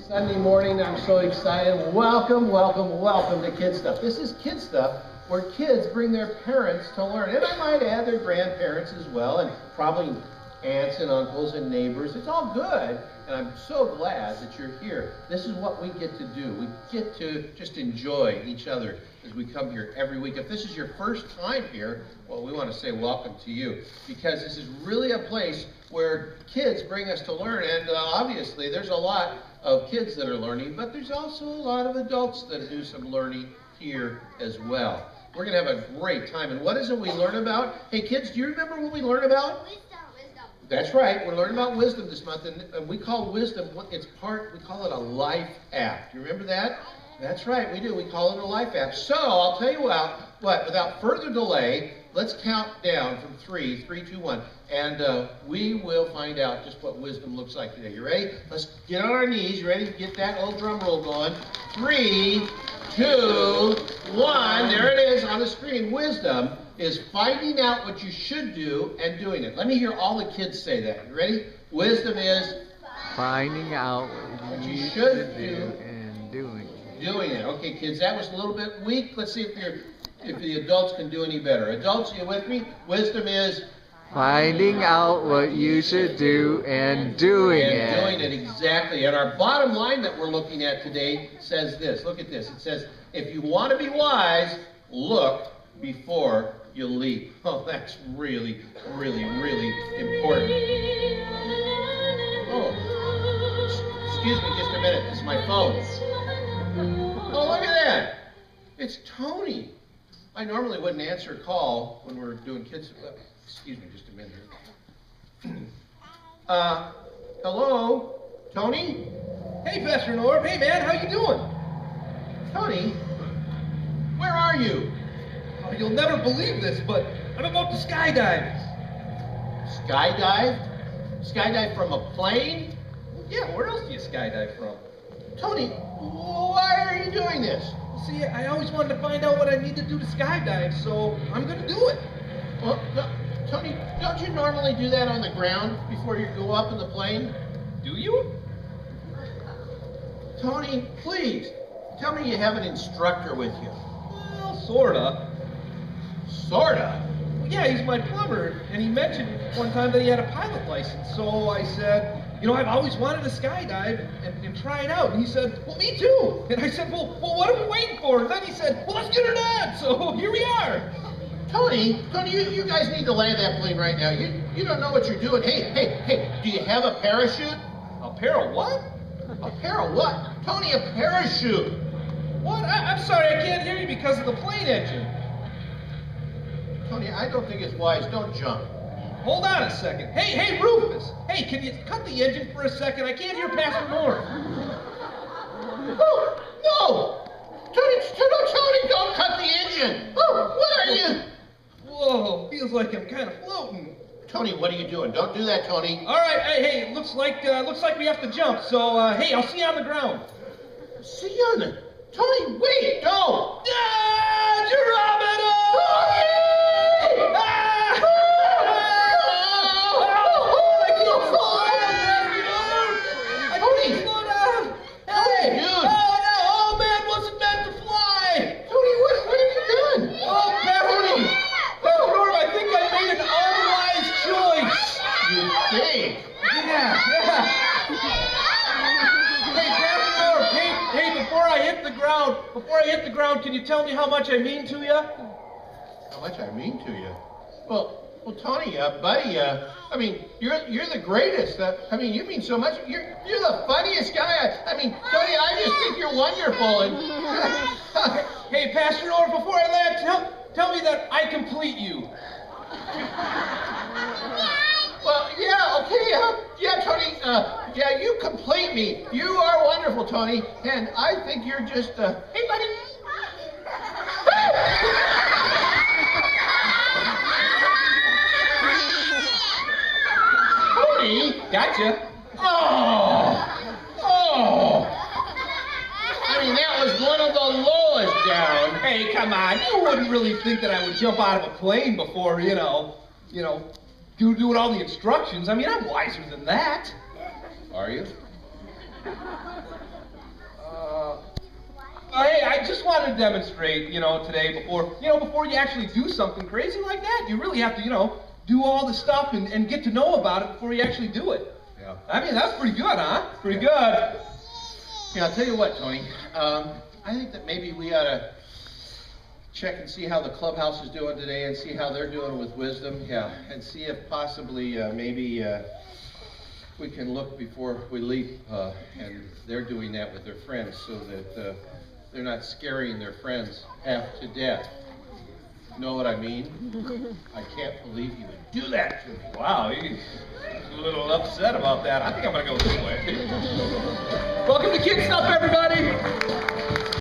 Sunday morning. I'm so excited. Welcome, welcome, welcome to Kid Stuff. This is Kid Stuff, where kids bring their parents to learn. And I might add their grandparents as well, and probably aunts and uncles and neighbors. It's all good, and I'm so glad that you're here. This is what we get to do. We get to just enjoy each other as we come here every week. If this is your first time here, well, we want to say welcome to you, because this is really a place where kids bring us to learn. And obviously, there's a lot of kids that are learning, but there's also a lot of adults that do some learning here as well. We're going to have a great time. And what is it we learn about? Hey, kids, do you remember what we learn about? Wisdom. That's right. We're learning about wisdom this month, and we call wisdom, we call it a life app. Do you remember that? That's right, we do. We call it a life app. So, I'll tell you what, without further delay, let's count down from 3, 2, 1, and we will find out just what wisdom looks like today. You ready? Let's get on our knees. You ready to get that old drum roll going? 3, 2, 1. There it is on the screen. Wisdom is finding out what you should do and doing it. Let me hear all the kids say that. You ready? Wisdom is finding out what you should do and doing it. Doing it. Okay, kids, that was a little bit weak. Let's see if the adults can do any better. Adults, are you with me? Wisdom is finding out what you should do and doing it. And doing it, exactly. And our bottom line that we're looking at today says this. Look at this. It says, if you want to be wise, look before you leap. Oh, that's really, really, really important. Oh, excuse me just a minute. This is my phone. Oh, look at that. It's Tony. I normally wouldn't answer a call when we're doing kids. Excuse me just a minute. Hello? Tony? Hey, Pastor Norv. Hey, man. How you doing? Tony? Where are you? Oh, you'll never believe this, but I'm about to skydive. Skydive? Skydive from a plane? Yeah, where else do you skydive from? Tony, why are you doing this? See, I always wanted to find out what I need to do to skydive, so I'm going to do it. Well, no, Tony, don't you normally do that on the ground before you go up in the plane? Do you? Tony, please, tell me you have an instructor with you. Well, sorta. Sorta? Well, yeah, he's my plumber, and he mentioned one time that he had a pilot license, so I said, you know, I've always wanted to skydive and try it out. And he said, well, me too. And I said, well, what are we waiting for? And then he said, well, let's get her done. So here we are. Tony, you guys need to land that plane right now. You don't know what you're doing. Hey, do you have a parachute? A pair of what? A pair of what? Tony, a parachute. What? I'm sorry, I can't hear you because of the plane engine. Tony, I don't think it's wise. Don't jump. Hold on a second. Hey, Rufus. Hey, can you cut the engine for a second? I can't hear Pastor Norv. Oh, no! Tony, don't cut the engine. Oh, what are you? Whoa, feels like I'm kind of floating. Tony, what are you doing? Don't do that, Tony. All right, hey, looks like we have to jump. So, hey, I'll see you on the ground. See you on the... Tony, wait, don't! Ah, Geronimo! Tony! Ah! Before I hit the ground, can you tell me how much I mean to you? How much I mean to you? Well, Tony, buddy, I mean, you're the greatest. I mean, you mean so much. You're the funniest guy. I mean, Tony, I just think you're wonderful. And hey, Pastor Norv, before I land, tell me that I complete you. Well, yeah, okay, yeah, Tony, yeah, you complete me. You are wonderful, Tony, and I think you're just, hey, buddy. Tony, Gotcha. Oh, I mean, that was one of the lowest down. Hey, come on, you wouldn't really think that I would jump out of a plane before, doing all the instructions. I mean, I'm wiser than that. Are you? Hey, I just wanted to demonstrate, today before you actually do something crazy like that, you really have to, do all the stuff and get to know about it before you actually do it. Yeah. I mean, that's pretty good, huh? Pretty good. Yeah, I'll tell you what, Tony. I think that maybe we ought to check and see how the clubhouse is doing today and see how they're doing with wisdom. Yeah, and see if possibly maybe we can look before we leave and they're doing that with their friends so that they're not scaring their friends half to death. Know what I mean? I can't believe you would do that to me. Wow, he's a little upset about that. I think I'm going to go this way. Welcome to Kid Stuff, everybody.